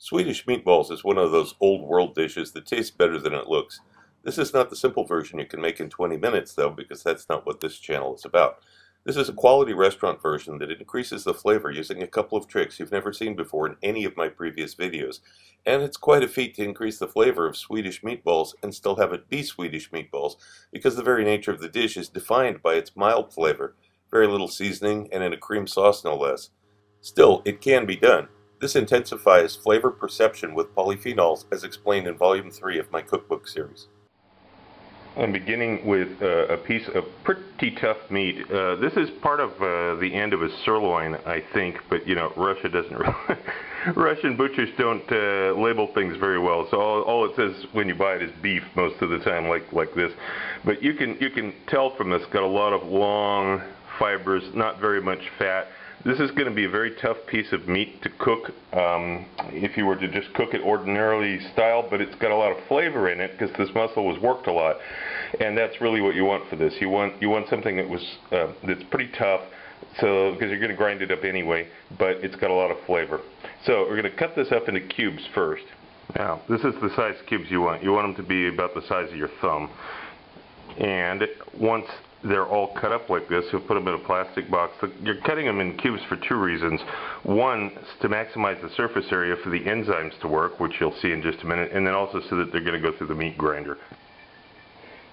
Swedish meatballs is one of those old world dishes that tastes better than it looks. This is not the simple version you can make in 20 minutes though, because that's not what this channel is about. This is a quality restaurant version that increases the flavor using a couple of tricks you've never seen before in any of my previous videos. And it's quite a feat to increase the flavor of Swedish meatballs and still have it be Swedish meatballs, because the very nature of the dish is defined by its mild flavor, very little seasoning, and in a cream sauce no less. Still, it can be done. This intensifies flavor perception with polyphenols as explained in Volume 3 of my cookbook series. I'm beginning with a piece of pretty tough meat. This is part of the end of a sirloin, I think, but you know, Russia doesn't Russian butchers don't label things very well, so all it says when you buy it is beef most of the time, like this. But you can tell from this, got a lot of long fibers, not very much fat. This is going to be a very tough piece of meat to cook if you were to just cook it ordinarily style, but it's got a lot of flavor in it because this muscle was worked a lot, and that's really what you want for this. You want something that was that's pretty tough, so because you're going to grind it up anyway, but it's got a lot of flavor. So we're going to cut this up into cubes first. Now this is the size cubes you want. You want them to be about the size of your thumb, and once they're all cut up like this, you'll put them in a plastic box. You're cutting them in cubes for two reasons. One is to maximize the surface area for the enzymes to work, which you'll see in just a minute, and then also so that they're going to go through the meat grinder.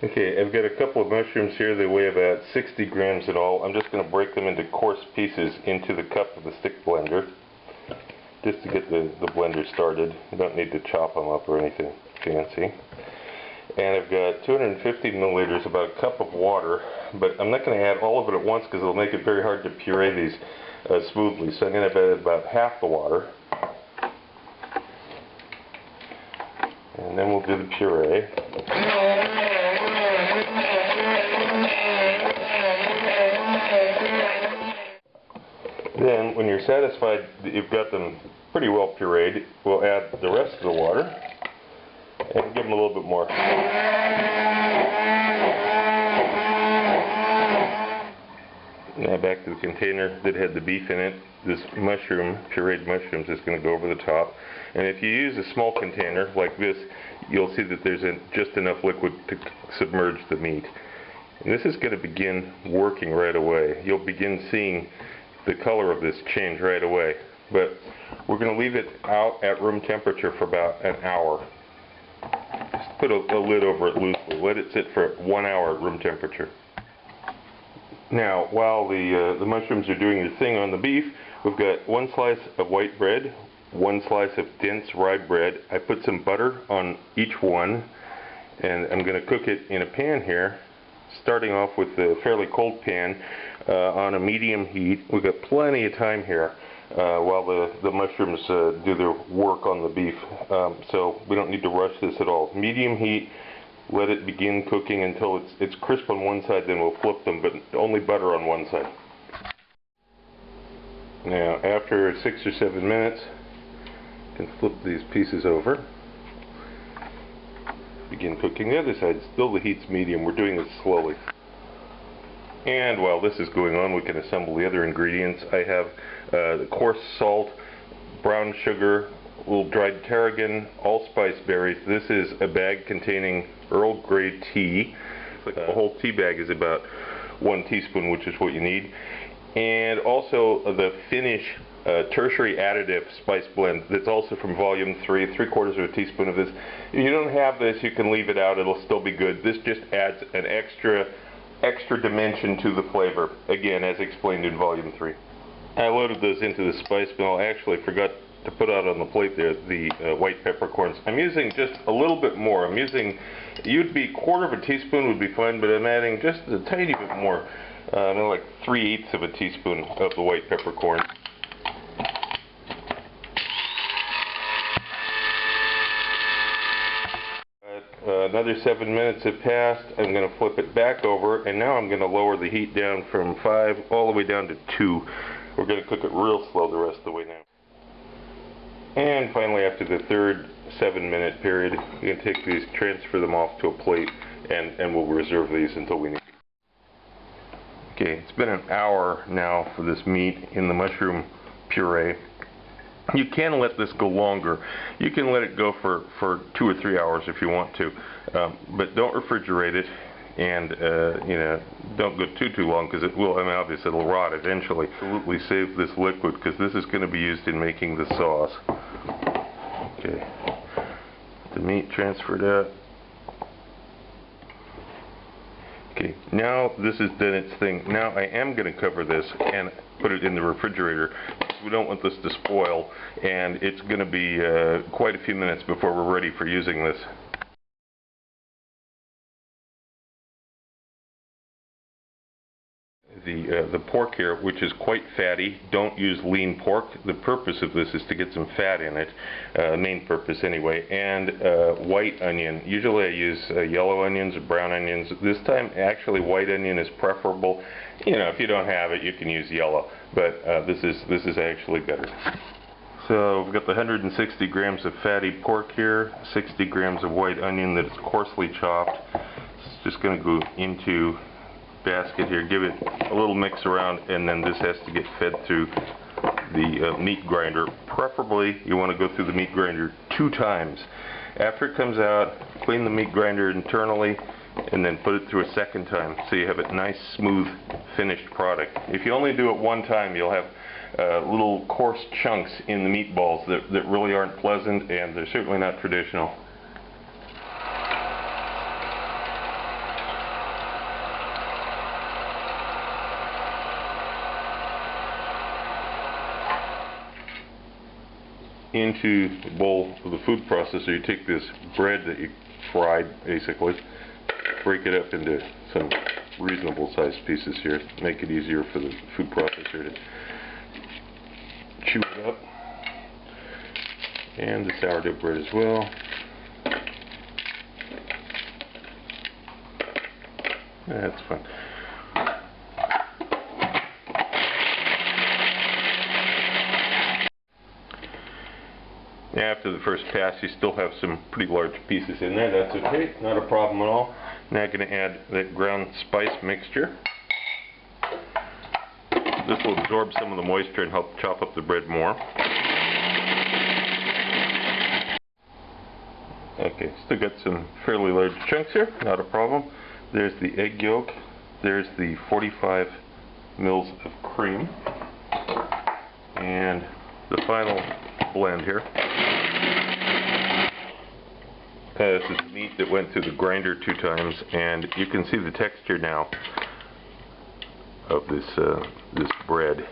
Okay, I've got a couple of mushrooms here. They weigh about 60 grams in all. I'm just going to break them into coarse pieces into the cup of the stick blender, just to get the blender started. You don't need to chop them up or anything fancy. And I've got 250 milliliters, about a cup of water, but I'm not going to add all of it at once because it'll make it very hard to puree these smoothly. So I'm going to add about half the water, and then we'll do the puree. Then, when you're satisfied that you've got them pretty well pureed, we'll add the rest of the water and give them a little bit more. Now back to the container that had the beef in it. This mushroom, pureed mushrooms, is going to go over the top. And if you use a small container like this, you'll see that there's just enough liquid to submerge the meat. And this is going to begin working right away. You'll begin seeing the color of this change right away. But we're going to leave it out at room temperature for about an hour. Just put a lid over it loosely. Let it sit for 1 hour at room temperature. Now, while the mushrooms are doing their thing on the beef, we've got one slice of white bread, one slice of dense rye bread. I put some butter on each one, and I'm going to cook it in a pan here, starting off with a fairly cold pan on a medium heat. We've got plenty of time here while the mushrooms do their work on the beef, so we don't need to rush this at all. Medium heat. Let it begin cooking until it's crisp on one side, then we'll flip them, but only butter on one side. Now, after 6 or 7 minutes, you can flip these pieces over. Begin cooking the other side. Still the heat's medium. We're doing this slowly. And while this is going on, we can assemble the other ingredients. I have the coarse salt, brown sugar, a little dried tarragon, allspice berries. This is a bag containing Earl Grey tea. A whole tea bag is about 1 teaspoon, which is what you need. And also the Finnish tertiary additive spice blend that's also from volume 3, 3/4 of a teaspoon of this. If you don't have this, you can leave it out. It'll still be good. This just adds an extra dimension to the flavor, again, as explained in volume 3. I loaded those into the spice mill. I actually forgot to put out on the plate there the white peppercorns. I'm using just a little bit more. I'm using, you'd be 1/4 of a teaspoon would be fine, but I'm adding just a tiny bit more, like 3/8 of a teaspoon of the white peppercorn. Another 7 minutes have passed. I'm going to flip it back over, and now I'm going to lower the heat down from 5 all the way down to 2. We're going to cook it real slow the rest of the way now. And finally, after the third 7-minute period, you can take these, transfer them off to a plate, and we'll reserve these until we need. Okay, it's been an hour now for this meat in the mushroom puree. You can let this go longer. You can let it go for 2 or 3 hours if you want to, but don't refrigerate it, and you know, don't go too long, because it will. I mean, obviously it'll rot eventually. Absolutely save this liquid, because this is going to be used in making the sauce. Okay, the meat transferred out. Okay, now this has done its thing. Now I am going to cover this and put it in the refrigerator. We don't want this to spoil, and it's going to be quite a few minutes before we're ready for using this. The pork here, which is quite fatty, don't use lean pork. The purpose of this is to get some fat in it, main purpose anyway, and white onion. Usually I use yellow onions or brown onions. This time actually white onion is preferable. You know, if you don't have it, you can use yellow, but this is actually better. So we've got the 160 grams of fatty pork here, 60 grams of white onion that is coarsely chopped. It's just going to go into basket here, give it a little mix around, and then this has to get fed through the meat grinder. Preferably you want to go through the meat grinder 2 times. After it comes out, clean the meat grinder internally and then put it through a second time, so you have a nice smooth finished product. If you only do it 1 time, you'll have little coarse chunks in the meatballs that really aren't pleasant, and they're certainly not traditional. Into the bowl of the food processor, you take this bread that you fried, basically, break it up into some reasonable sized pieces here, make it easier for the food processor to chew it up, and the sourdough bread as well. That's fun. After the first pass, you still have some pretty large pieces in there. That's okay, not a problem at all. Now I'm going to add that ground spice mixture. This will absorb some of the moisture and help chop up the bread more. Okay, still got some fairly large chunks here, not a problem. There's the egg yolk. There's the 45 mils of cream. And the final blend here. This is meat that went through the grinder 2 times, and you can see the texture now of this bread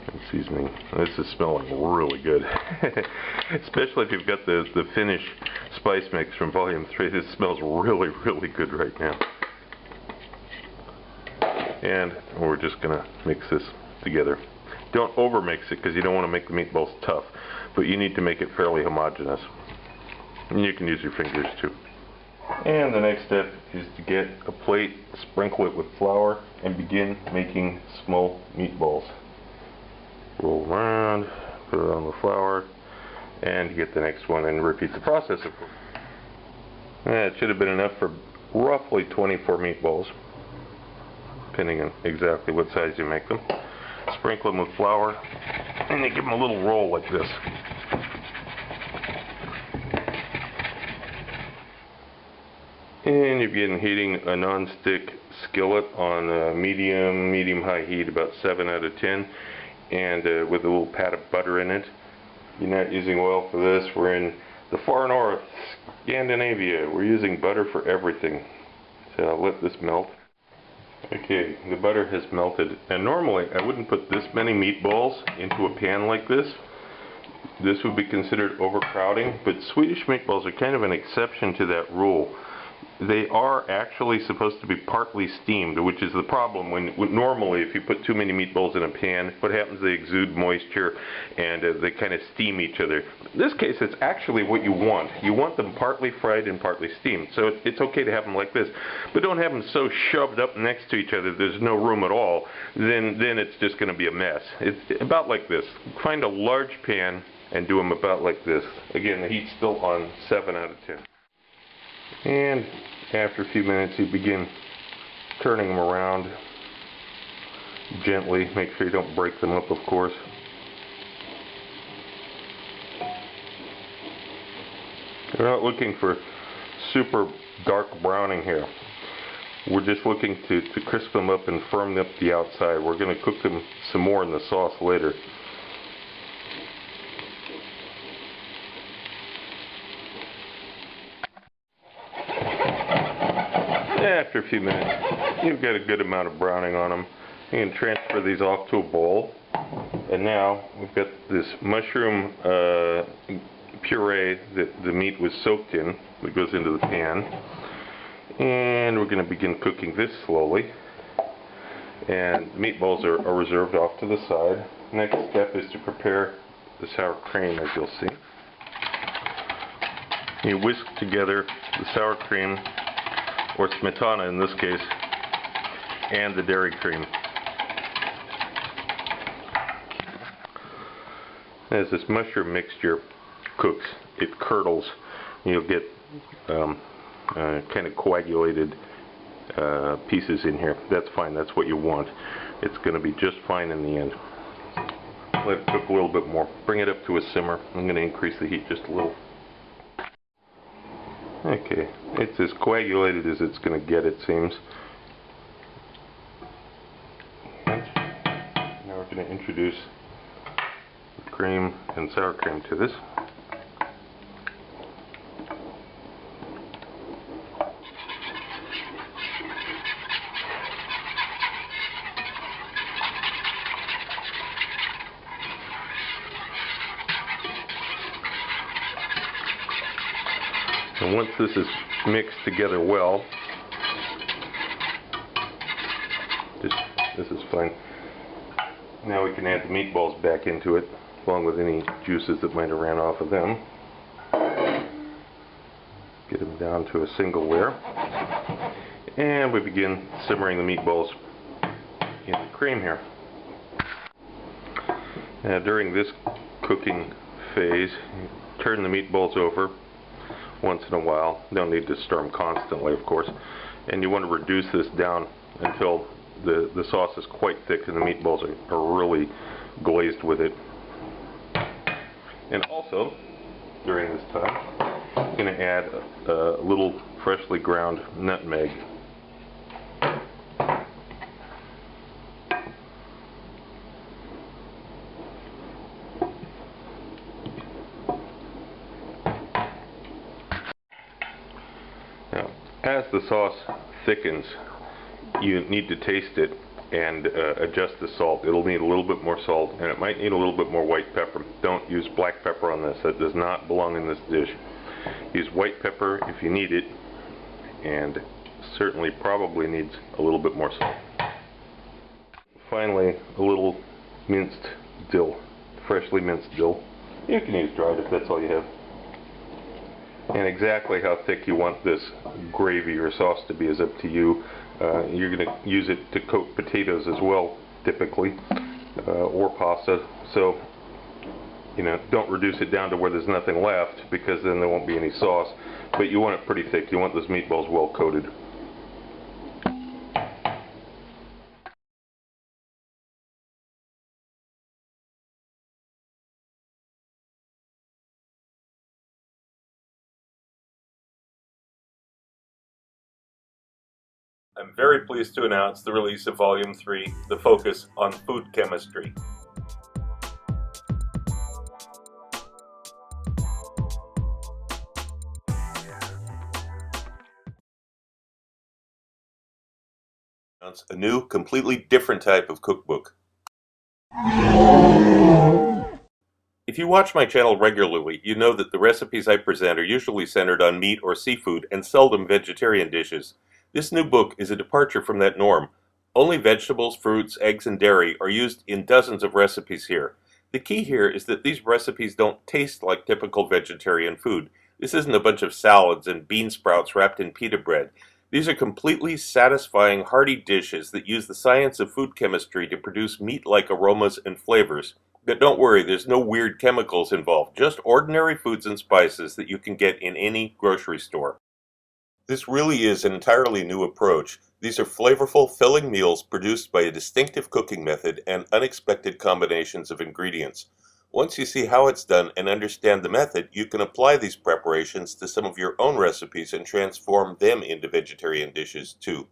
and seasoning. This is smelling really good, especially if you've got the finished spice mix from Volume 3. This smells really, really good right now. And we're just going to mix this together. Don't over mix it, because you don't want to make the meatballs tough, but you need to make it fairly homogeneous. And you can use your fingers too. And the next step is to get a plate, sprinkle it with flour, and begin making small meatballs. Roll around, put it on the flour, and get the next one and repeat the process. It should have been enough for roughly 24 meatballs, depending on exactly what size you make them. Sprinkle them with flour, and you give them a little roll like this. And you begin heating a non-stick skillet on medium-high heat, about 7 out of 10, and with a little pat of butter in it. You're not using oil for this. We're in the far north, Scandinavia. We're using butter for everything. So I'll let this melt. Okay, the butter has melted, and normally I wouldn't put this many meatballs into a pan like this. This would be considered overcrowding, but Swedish meatballs are kind of an exception to that rule. They are actually supposed to be partly steamed, which is the problem when normally if you put too many meatballs in a pan, what happens, they exude moisture and they kind of steam each other. In this case, it's actually what you want. You want them partly fried and partly steamed, so it's okay to have them like this, but don't have them so shoved up next to each other there's no room at all. Then it's just going to be a mess. It's about like this. Find a large pan and do them about like this. Again, the heat's still on 7 out of 10. And after a few minutes, you begin turning them around gently. Make sure you don't break them up, of course. We're not looking for super dark browning here. We're just looking to crisp them up and firm up the outside. We're going to cook them some more in the sauce later. After a few minutes, you've got a good amount of browning on them. You can transfer these off to a bowl. And now we've got this mushroom puree that the meat was soaked in that goes into the pan. And we're going to begin cooking this slowly. And the meatballs are reserved off to the side. Next step is to prepare the sour cream, as you'll see. You whisk together the sour cream, or smetana in this case, and the dairy cream. As this mushroom mixture cooks, it curdles. You'll get kind of coagulated pieces in here. That's fine, that's what you want. It's going to be just fine in the end. Let it cook a little bit more. Bring it up to a simmer. I'm going to increase the heat just a little. Okay, it's as coagulated as it's going to get, it seems. And now we're going to introduce the cream and sour cream to this. And once this is mixed together well, this is fine. Now we can add the meatballs back into it, along with any juices that might have ran off of them. Get them down to a single layer. And we begin simmering the meatballs in the cream here. Now during this cooking phase, turn the meatballs over once in a while. You don't need to stir them constantly, of course. And you want to reduce this down until the sauce is quite thick and the meatballs are really glazed with it. And also, during this time, I'm going to add a little freshly ground nutmeg. Now, as the sauce thickens, you need to taste it and adjust the salt. It'll need a little bit more salt, and it might need a little bit more white pepper. Don't use black pepper on this. That does not belong in this dish. Use white pepper if you need it, and certainly probably needs a little bit more salt. Finally, a little minced dill, freshly minced dill. You can use dried if that's all you have. And exactly how thick you want this gravy or sauce to be is up to you. You're going to use it to coat potatoes as well, typically, or pasta. So, don't reduce it down to where there's nothing left, because then there won't be any sauce. But you want it pretty thick. You want those meatballs well coated. I'm very pleased to announce the release of Volume 3, The Focus on Food Chemistry. A new, completely different type of cookbook. If you watch my channel regularly, you know that the recipes I present are usually centered on meat or seafood and seldom vegetarian dishes. This new book is a departure from that norm. Only vegetables, fruits, eggs, and dairy are used in dozens of recipes here. The key here is that these recipes don't taste like typical vegetarian food. This isn't a bunch of salads and bean sprouts wrapped in pita bread. These are completely satisfying, hearty dishes that use the science of food chemistry to produce meat-like aromas and flavors. But don't worry, there's no weird chemicals involved, just ordinary foods and spices that you can get in any grocery store. This really is an entirely new approach. These are flavorful, filling meals produced by a distinctive cooking method and unexpected combinations of ingredients. Once you see how it's done and understand the method, you can apply these preparations to some of your own recipes and transform them into vegetarian dishes too.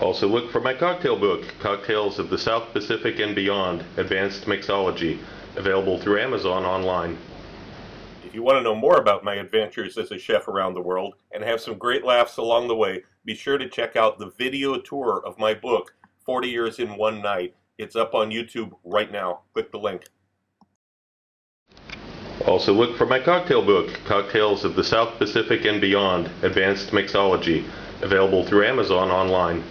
Also look for my cocktail book, Cocktails of the South Pacific and Beyond, Advanced Mixology, available through Amazon online. If you want to know more about my adventures as a chef around the world and have some great laughs along the way, be sure to check out the video tour of my book, 40 Years in One Night. It's up on YouTube right now. Click the link. Also look for my cocktail book, Cocktails of the South Pacific and Beyond, Advanced Mixology, available through Amazon online.